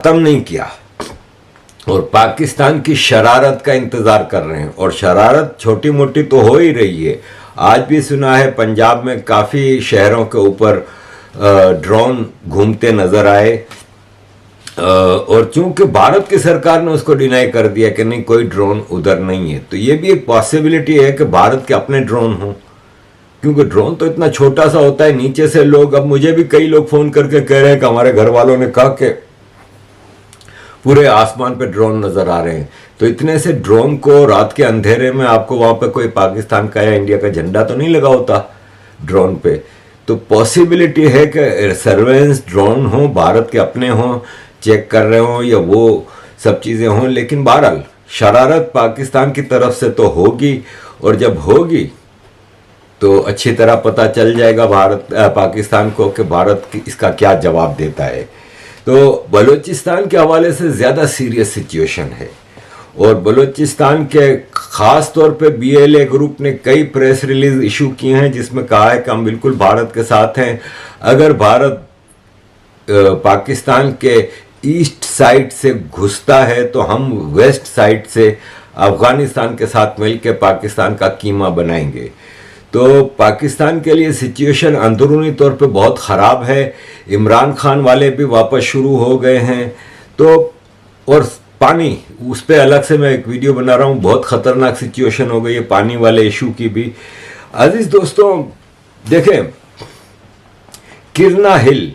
खत्म नहीं किया और पाकिस्तान की शरारत का इंतजार कर रहे हैं। और शरारत छोटी मोटी तो हो ही रही है। आज भी सुना है पंजाब में काफी शहरों के ऊपर ड्रोन घूमते नजर आए, और चूंकि भारत की सरकार ने उसको डिनाई कर दिया कि नहीं कोई ड्रोन उधर नहीं है, तो ये भी एक पॉसिबिलिटी है कि भारत के अपने ड्रोन हों, क्योंकि ड्रोन तो इतना छोटा सा होता है, नीचे से लोग, अब मुझे भी कई लोग फोन करके कह रहे हैं कि हमारे घर वालों ने कहा कि पूरे आसमान पे ड्रोन नजर आ रहे हैं। तो इतने से ड्रोन को रात के अंधेरे में आपको वहां पे कोई पाकिस्तान का या इंडिया का झंडा तो नहीं लगा होता ड्रोन पे। तो पॉसिबिलिटी है कि सर्वेलेंस ड्रोन हो, भारत के अपने हों, चेक कर रहे हों, या वो सब चीजें हों, लेकिन बहरहाल शरारत पाकिस्तान की तरफ से तो होगी, और जब होगी तो अच्छी तरह पता चल जाएगा पाकिस्तान को कि भारत इसका क्या जवाब देता है। तो बलूचिस्तान के हवाले से ज़्यादा सीरियस सिचुएशन है, और बलूचिस्तान के ख़ास तौर पे BLA ग्रुप ने कई प्रेस रिलीज इशू किए हैं जिसमें कहा है कि हम बिल्कुल भारत के साथ हैं। अगर भारत पाकिस्तान के ईस्ट साइड से घुसता है तो हम वेस्ट साइड से अफगानिस्तान के साथ मिलकर पाकिस्तान का कीमा बनाएंगे। तो पाकिस्तान के लिए सिचुएशन अंदरूनी तौर पे बहुत ख़राब है। इमरान खान वाले भी वापस शुरू हो गए हैं। तो और पानी, उस पर अलग से मैं एक वीडियो बना रहा हूँ, बहुत ख़तरनाक सिचुएशन हो गई है पानी वाले इशू की भी। अजीज दोस्तों देखें, किरना हिल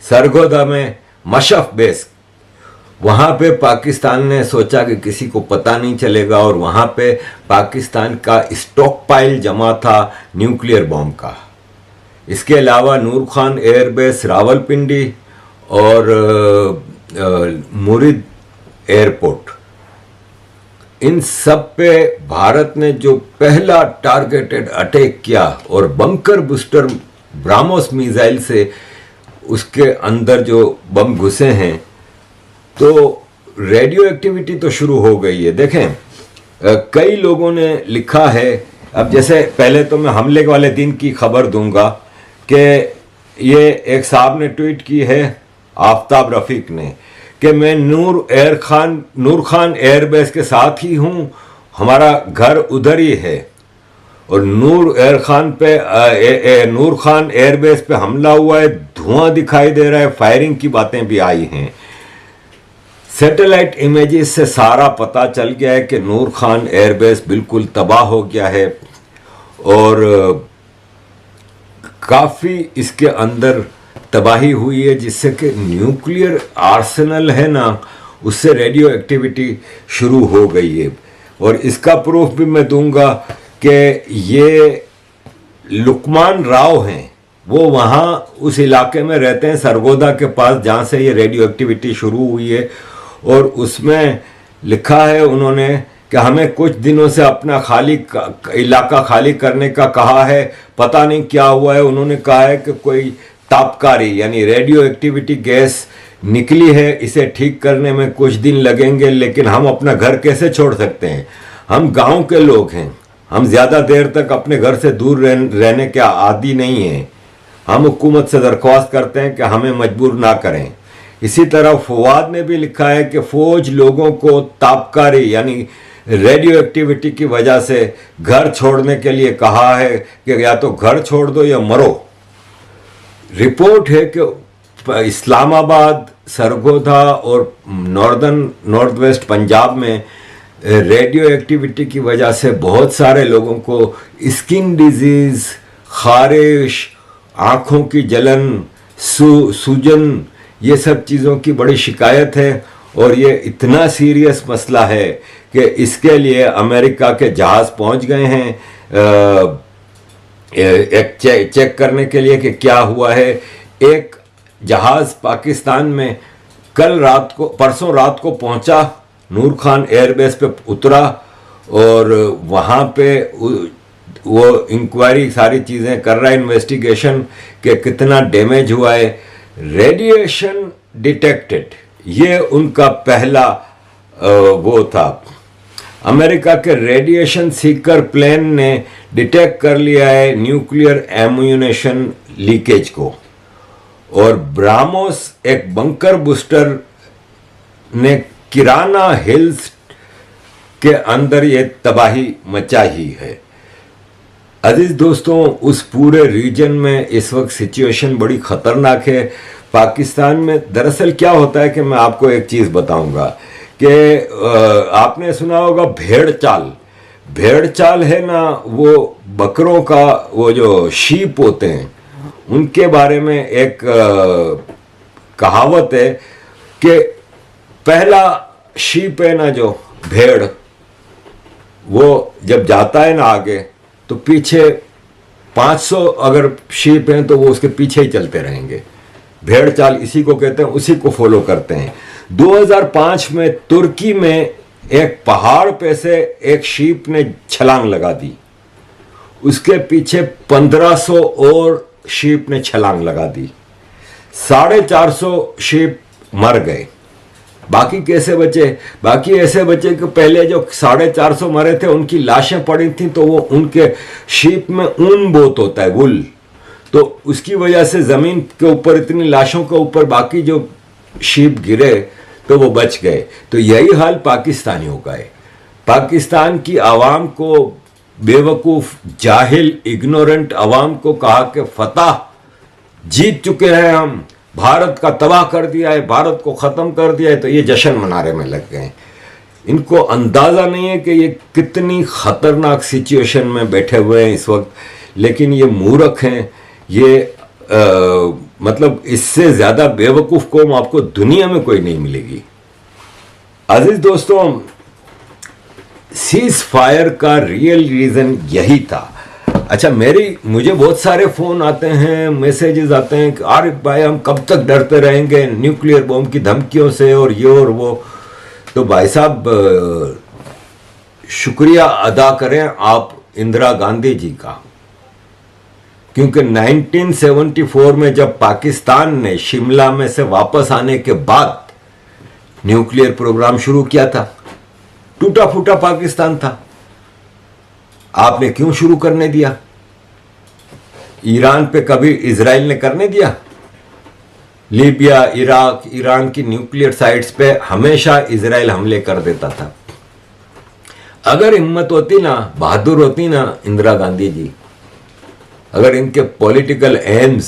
सरगोदा में मशफ बेस, वहां पे पाकिस्तान ने सोचा कि किसी को पता नहीं चलेगा, और वहां पे पाकिस्तान का स्टॉक पाइल जमा था न्यूक्लियर बॉम्ब का। इसके अलावा नूर खान एयरबेस रावलपिंडी और मुरिद एयरपोर्ट, इन सब पे भारत ने जो पहला टारगेटेड अटैक किया और बंकर बूस्टर ब्राह्मोस मिसाइल से उसके अंदर जो बम घुसे हैं, तो रेडियो एक्टिविटी तो शुरू हो गई है। देखें, कई लोगों ने लिखा है, अब जैसे पहले तो मैं हमले वाले दिन की खबर दूंगा कि ये एक साहब ने ट्वीट की है, आफ्ताब रफीक ने, कि मैं नूर खान एयरबेस के साथ ही हूँ, हमारा घर उधर ही है, और नूर खान एयरबेस पे हमला हुआ है, धुआं दिखाई दे रहा है, फायरिंग की बातें भी आई हैं। सैटेलाइट इमेजेस से सारा पता चल गया है कि नूर खान एयरबेस बिल्कुल तबाह हो गया है, और काफ़ी इसके अंदर तबाही हुई है, जिससे कि न्यूक्लियर आर्सेनल है ना, उससे रेडियो एक्टिविटी शुरू हो गई है। और इसका प्रूफ भी मैं दूंगा कि ये लुकमान राव हैं, वो वहाँ उस इलाके में रहते हैं सरगोदा के पास जहाँ से ये रेडियो एक्टिविटी शुरू हुई है, और उसमें लिखा है उन्होंने कि हमें कुछ दिनों से अपना इलाका खाली करने का कहा है, पता नहीं क्या हुआ है। उन्होंने कहा है कि कोई तापकारी यानी रेडियो एक्टिविटी गैस निकली है, इसे ठीक करने में कुछ दिन लगेंगे, लेकिन हम अपना घर कैसे छोड़ सकते हैं? हम गांव के लोग हैं, हम ज़्यादा देर तक अपने घर से दूर रहने के आदी नहीं हैं। हम हुकूमत से दरख्वास्त करते हैं कि हमें मजबूर ना करें। इसी तरह फवाद ने भी लिखा है कि फौज लोगों को तापकारी यानी रेडियो एक्टिविटी की वजह से घर छोड़ने के लिए कहा है कि या तो घर छोड़ दो या मरो। रिपोर्ट है कि इस्लामाबाद, सरगोदा और नॉर्थ वेस्ट पंजाब में रेडियो एक्टिविटी की वजह से बहुत सारे लोगों को स्किन डिजीज, खारिश, आँखों की जलन, सूजन, ये सब चीज़ों की बड़ी शिकायत है। और ये इतना सीरियस मसला है कि इसके लिए अमेरिका के जहाज़ पहुंच गए हैं एक चेक करने के लिए कि क्या हुआ है। एक जहाज़ पाकिस्तान में परसों रात को पहुंचा, नूर खान एयरबेस पे उतरा, और वहाँ पे वो इंक्वायरी सारी चीज़ें कर रहा है, इन्वेस्टिगेशन के कितना डैमेज हुआ है। रेडिएशन डिटेक्टेड, ये उनका पहला वो था। अमेरिका के रेडिएशन सीकर प्लेन ने डिटेक्ट कर लिया है न्यूक्लियर एम्यूनेशन लीकेज को, और ब्राह्मोस एक बंकर बूस्टर ने किराना हिल्स के अंदर ये तबाही मचाई है। अजीज दोस्तों, उस पूरे रीजन में इस वक्त सिचुएशन बड़ी खतरनाक है। पाकिस्तान में दरअसल क्या होता है कि मैं आपको एक चीज़ बताऊंगा कि आपने सुना होगा भेड़ चाल। भेड़ चाल है ना, वो बकरों का वो जो शीप होते हैं उनके बारे में एक कहावत है कि पहला शीप है ना, जो भेड़, वो जब जाता है ना आगे तो पीछे 500 अगर शीप हैं तो वो उसके पीछे ही चलते रहेंगे। भेड़ चाल इसी को कहते हैं, उसी को फॉलो करते हैं। 2005 में तुर्की में एक पहाड़ पे से एक शीप ने छलांग लगा दी, उसके पीछे 1500 और शीप ने छलांग लगा दी, 450 शीप मर गए। बाकी कैसे बचे? बाकी ऐसे बचे कि पहले जो 450 मरे थे उनकी लाशें पड़ी थी, तो वो उनके शीप में ऊन बहुत होता है, वुल, तो उसकी वजह से जमीन के ऊपर इतनी लाशों के ऊपर बाकी जो शीप गिरे तो वो बच गए। तो यही हाल पाकिस्तानियों का है। पाकिस्तान की आवाम को, बेवकूफ, जाहिल, इग्नोरेंट आवाम को कहा कि फतह, जीत चुके हैं हम, भारत का तबाह कर दिया है, भारत को ख़त्म कर दिया है, तो ये जश्न मनाने में लग गए। इनको अंदाज़ा नहीं है कि ये कितनी ख़तरनाक सिचुएशन में बैठे हुए हैं इस वक्त। लेकिन ये मूर्ख हैं, ये मतलब इससे ज़्यादा बेवकूफ़ कौम आपको दुनिया में कोई नहीं मिलेगी। अजीज़ दोस्तों, सीज फायर का रियल रीज़न यही था। अच्छा, मुझे बहुत सारे फ़ोन आते हैं, मैसेजेस आते हैं कि आरिफ भाई हम कब तक डरते रहेंगे न्यूक्लियर बॉम्ब की धमकियों से और ये और वो। तो भाई साहब, शुक्रिया अदा करें आप इंदिरा गांधी जी का, क्योंकि 1974 में जब पाकिस्तान ने शिमला में से वापस आने के बाद न्यूक्लियर प्रोग्राम शुरू किया था, टूटा फूटा पाकिस्तान था, आपने क्यों शुरू करने दिया? ईरान पे कभी इजराइल ने करने दिया? लीबिया, इराक, ईरान की न्यूक्लियर साइट्स पे हमेशा इजराइल हमले कर देता था। अगर हिम्मत होती ना, बहादुर होती ना इंदिरा गांधी जी, अगर इनके पॉलिटिकल एम्स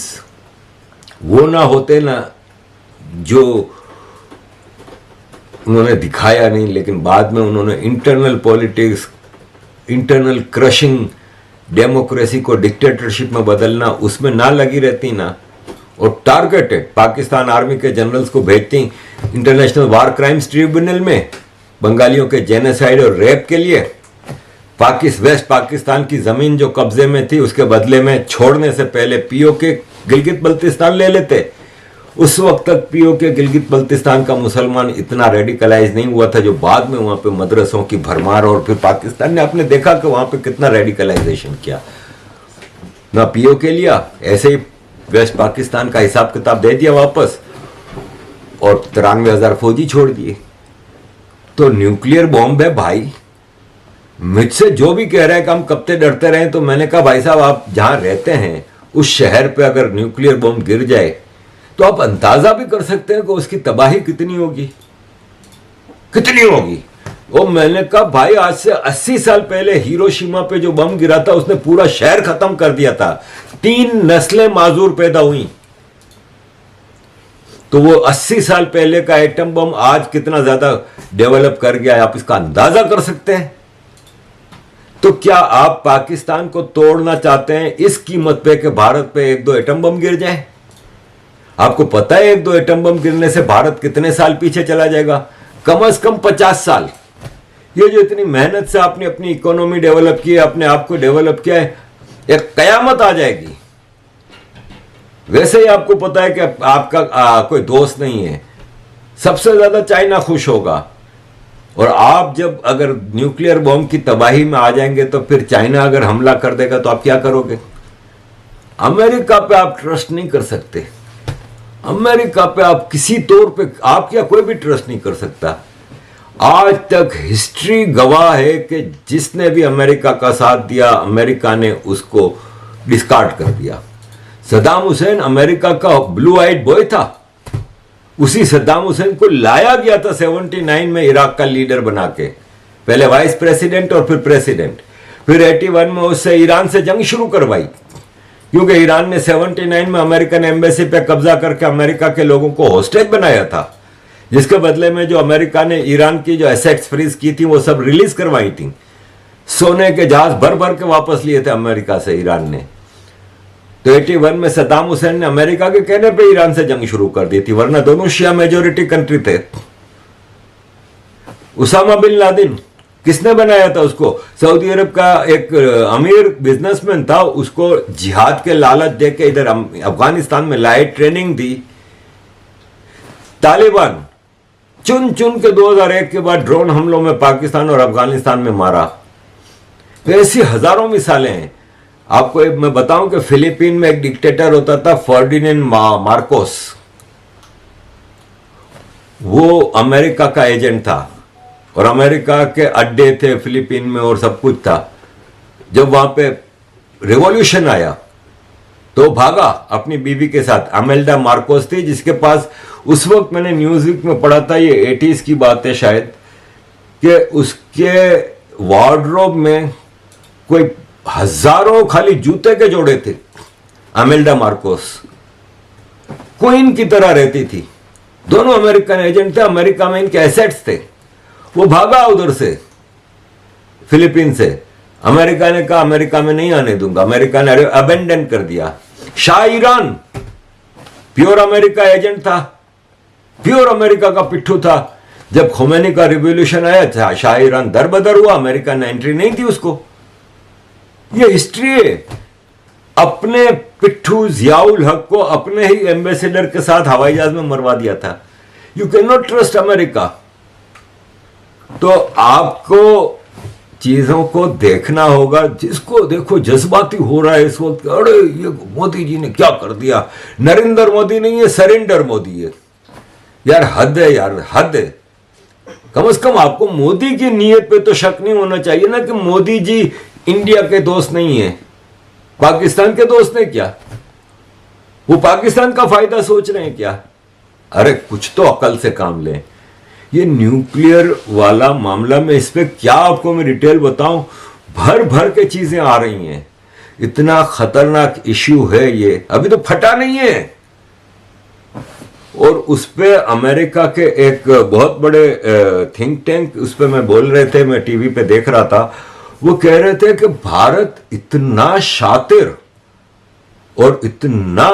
वो ना होते ना जो उन्होंने दिखाया नहीं, लेकिन बाद में उन्होंने internal politics, internal crushing, democracy को डिक्टेटरशिप में बदलना, उसमें ना लगी रहती ना, और टारगेटेड पाकिस्तान आर्मी के जनरल्स को भेजती इंटरनेशनल वार क्राइम्स ट्रिब्यूनल में बंगालियों के जेनोसाइड और रेप के लिए, वेस्ट पाकिस्तान की जमीन जो कब्जे में थी उसके बदले में छोड़ने से पहले पीओके गिलगित बल्तिस्तान ले लेते। उस वक्त तक पीओके गिलगित बल्तिस्तान का मुसलमान इतना रेडिकलाइज नहीं हुआ था जो बाद में वहां पे मदरसों की भरमार, और फिर पाकिस्तान ने आपने देखा कि वहां पे कितना रेडिकलाइजेशन किया ना, पीओके लिया, ऐसे ही वेस्ट पाकिस्तान का हिसाब किताब दे दिया वापस, और 93,000 फौजी छोड़ दिए। तो न्यूक्लियर बॉम्ब है भाई। मुझसे जो भी कह रहे हैं कि हम कब तक डरते रहे, तो मैंने कहा भाई साहब, आप जहां रहते हैं उस शहर पे अगर न्यूक्लियर बॉम्ब गिर जाए तो आप अंदाजा भी कर सकते हैं कि उसकी तबाही कितनी होगी, कितनी होगी। वो मैंने कहा भाई, आज से 80 साल पहले हिरोशिमा पे जो बम गिरा था उसने पूरा शहर खत्म कर दिया था, 3 नस्लें माजूर पैदा हुई। तो वो 80 साल पहले का एटम बम आज कितना ज्यादा डेवलप कर गया है, आप इसका अंदाजा कर सकते हैं। तो क्या आप पाकिस्तान को तोड़ना चाहते हैं इस कीमत पे कि भारत पे 1-2 एटम बम गिर जाए? आपको पता है 1-2 एटम बम गिरने से भारत कितने साल पीछे चला जाएगा? कम से कम 50 साल। ये जो इतनी मेहनत से आपने अपनी इकोनॉमी डेवलप की है, अपने आप को डेवलप किया है, एक कयामत आ जाएगी। वैसे ही आपको पता है कि आपका कोई दोस्त नहीं है, सबसे ज्यादा चाइना खुश होगा, और आप जब अगर न्यूक्लियर बॉम्ब की तबाही में आ जाएंगे तो फिर चाइना अगर हमला कर देगा तो आप क्या करोगे? अमेरिका पे आप ट्रस्ट नहीं कर सकते, अमेरिका पे आप किसी तौर पे, आप क्या कोई भी ट्रस्ट नहीं कर सकता। आज तक हिस्ट्री गवाह है कि जिसने भी अमेरिका का साथ दिया, अमेरिका ने उसको डिस्कार्ड कर दिया। सद्दाम हुसैन अमेरिका का ब्लू आइड बॉय था, उसी सद्दाम हुसैन को लाया गया था 79 में इराक का लीडर बना के, पहले वाइस प्रेसिडेंट और फिर प्रेसिडेंट। फिर 81 में उससे ईरान से जंग शुरू करवाई, क्योंकि ईरान ने 79 में अमेरिकन एम्बेसी पे कब्जा करके अमेरिका के लोगों को होस्टेज बनाया था, जिसके बदले में जो अमेरिका ने ईरान की जो एसेट्स फ्रीज की थी वो सब रिलीज करवाई थी। सोने के जहाज भर भर के वापस लिए थे अमेरिका से ईरान ने। तो 81 में सद्दाम हुसैन ने अमेरिका के कहने पे ईरान से जंग शुरू कर दी थी, वरना दोनों शिया मेजोरिटी कंट्री थे। उसामा बिन लादेन किसने बनाया था उसको? सऊदी अरब का एक अमीर बिजनेसमैन था, उसको जिहाद के लालच देके इधर अफगानिस्तान में लाए, ट्रेनिंग दी। तालिबान चुन चुन के 2001 के बाद ड्रोन हमलों में पाकिस्तान और अफगानिस्तान में मारा। तो ऐसी हजारों मिसालें हैं। आपको मैं बताऊं कि फिलीपीन में एक डिक्टेटर होता था फर्डिनेंड मार्कोस, वो अमेरिका का एजेंट था और अमेरिका के अड्डे थे फिलीपीन में और सब कुछ था। जब वहां पे रिवॉल्यूशन आया तो भागा अपनी बीवी के साथ। अमेल्डा मार्कोस थी, जिसके पास उस वक्त मैंने न्यूज़वीक में पढ़ा था, ये 80s की बात है शायद, कि उसके वार्डरोब में कोई हजारों खाली जूते के जोड़े थे। अमेल्डा मार्कोस क्वीन की तरह रहती थी। दोनों अमेरिकन एजेंट थे, अमेरिका में इनके एसेट्स थे। वो भागा उधर से, फिलीपीन से। अमेरिका ने कहा अमेरिका में नहीं आने दूंगा, अमेरिका ने अबेंडन कर दिया। Shah Iran pure America agent था, प्योर अमेरिका का पिट्ठू था। जब खोमेनी का रिवॉल्यूशन आया, शाह ईरान दरबदर हुआ, अमेरिका ने एंट्री नहीं दी उसको। ये हिस्ट्री है। अपने पिट्ठू जियाउल हक को अपने ही एम्बेसडर के साथ हवाई जहाज में मरवा दिया था। You can not trust America. तो आपको चीजों को देखना होगा। जिसको देखो जज्बाती हो रहा है इस वक्त, अरे ये मोदी जी ने क्या कर दिया। नरेंद्र मोदी नहीं है, सरेंडर मोदी है। यार हद है, यार हद है। कम से कम आपको मोदी की नीयत पे तो शक नहीं होना चाहिए ना कि मोदी जी इंडिया के दोस्त नहीं है, पाकिस्तान के दोस्त हैं क्या? वो पाकिस्तान का फायदा सोच रहे हैं क्या? अरे कुछ तो अकल से काम लें। ये न्यूक्लियर वाला मामला में इस पे क्या आपको मैं डिटेल बताऊं, भर भर के चीजें आ रही हैं। इतना खतरनाक इश्यू है ये, अभी तो फटा नहीं है। और उस पे अमेरिका के एक बहुत बड़े थिंक टैंक उस पे मैं बोल रहे थे, मैं टीवी पे देख रहा था, वो कह रहे थे कि भारत इतना शातिर और इतना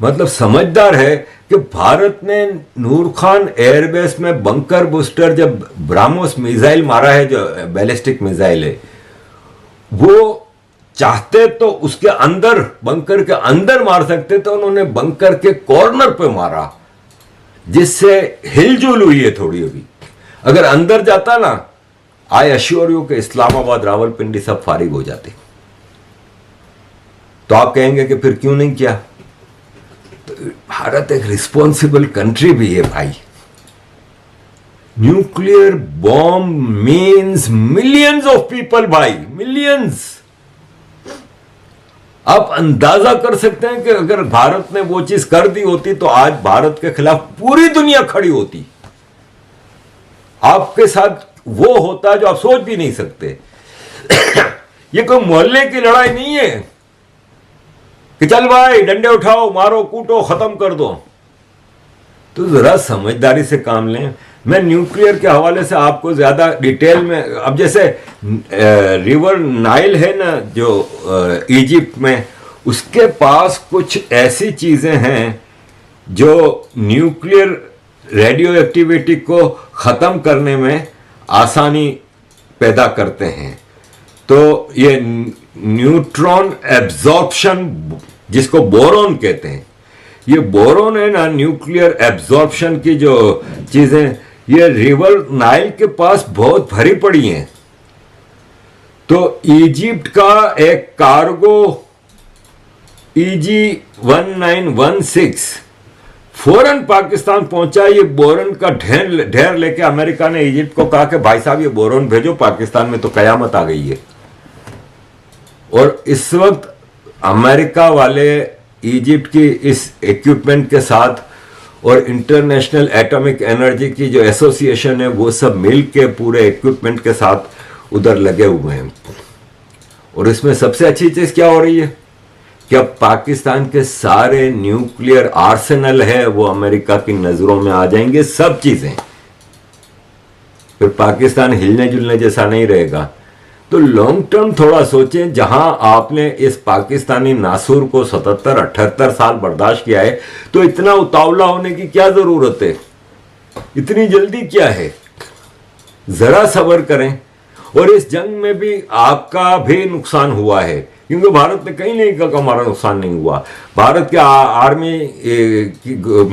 मतलब समझदार है कि भारत ने नूर खान एयरबेस में बंकर बूस्टर, जब ब्राह्मोस मिसाइल मारा है, जो बैलिस्टिक मिसाइल है, वो चाहते तो उसके अंदर, बंकर के अंदर मार सकते थे। उन्होंने बंकर के कॉर्नर पे मारा, जिससे हिलजुल हुई है थोड़ी। अभी अगर अंदर जाता ना, आई अश्योर यू कि इस्लामाबाद, रावलपिंडी सब फारिग हो जाते। तो आप कहेंगे कि फिर क्यों नहीं किया? तो भारत एक रिस्पॉन्सिबल कंट्री भी है भाई। Nuclear bomb means millions of people भाई, मिलियंस। आप अंदाजा कर सकते हैं कि अगर भारत ने वो चीज कर दी होती तो आज भारत के खिलाफ पूरी दुनिया खड़ी होती। आपके साथ वो होता जो आप सोच भी नहीं सकते। ये कोई मोहल्ले की लड़ाई नहीं है कि चल भाई डंडे उठाओ, मारो, कूटो, खत्म कर दो। तो जरा समझदारी से काम लें। मैं न्यूक्लियर के हवाले से आपको ज्यादा डिटेल में, अब जैसे रिवर नाइल है ना जो इजिप्ट में, उसके पास कुछ ऐसी चीजें हैं जो न्यूक्लियर रेडियो एक्टिविटी को खत्म करने में आसानी पैदा करते हैं। तो ये न्यूट्रॉन एब्जॉर्प्शन, जिसको बोरोन कहते हैं, ये बोरोन है ना, न्यूक्लियर एब्जॉर्प्शन की जो चीजें, ये रिवर नाइल के पास बहुत भरी पड़ी हैं। तो इजिप्ट का एक कार्गो EG 1916 फौरन पाकिस्तान पहुंचा। ये बोरन का ढेर लेके अमेरिका ने इजिप्ट को कहा कि भाई साहब ये बोरन भेजो, पाकिस्तान में तो कयामत आ गई है। और इस वक्त अमेरिका वाले इजिप्ट की इस इक्विपमेंट के साथ और इंटरनेशनल एटॉमिक एनर्जी की जो एसोसिएशन है वो सब मिल के पूरे इक्विपमेंट के साथ उधर लगे हुए हैं। और इसमें सबसे अच्छी चीज क्या हो रही है कि अब पाकिस्तान के सारे न्यूक्लियर आर्सेनल है वो अमेरिका की नजरों में आ जाएंगे, सब चीजें। फिर पाकिस्तान हिलने जुलने जैसा नहीं रहेगा। तो लॉन्ग टर्म थोड़ा सोचें, जहां आपने इस पाकिस्तानी नासूर को 77-78 साल बर्दाश्त किया है, तो इतना उतावला होने की क्या जरूरत है, इतनी जल्दी क्या है, जरा सब्र करें। और इस जंग में भी आपका भी नुकसान हुआ है, क्योंकि भारत ने कहीं नहीं कहा कि हमारा नुकसान नहीं हुआ। भारत के आर्मी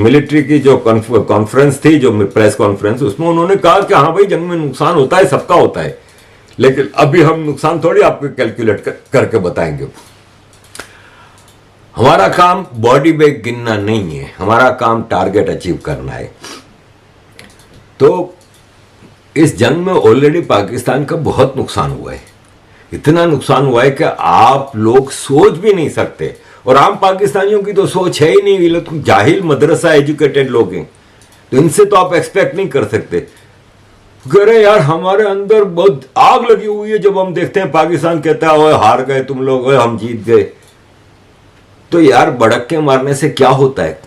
मिलिट्री की जो कॉन्फ्रेंस थी, जो प्रेस कॉन्फ्रेंस, उसमें उन्होंने कहा कि हाँ भाई जंग में नुकसान होता है, सबका होता है, लेकिन अभी हम नुकसान थोड़ी आपको कैलकुलेट करके बताएंगे। हमारा काम बॉडी बैग गिनना नहीं है, हमारा काम टारगेट अचीव करना है। तो इस जंग में ऑलरेडी पाकिस्तान का बहुत नुकसान हुआ है, इतना नुकसान हुआ है कि आप लोग सोच भी नहीं सकते। और आम पाकिस्तानियों की तो सोच है ही नहीं, ये लोग जाहिल मदरसा एजुकेटेड लोग हैं, तो इनसे तो आप एक्सपेक्ट नहीं कर सकते। कह रहे यार हमारे अंदर बहुत आग लगी हुई है जब हम देखते हैं पाकिस्तान कहता है ओए हार गए तुम लोग, ओए हम जीत गए। तो यार भड़क के मारने से क्या होता है?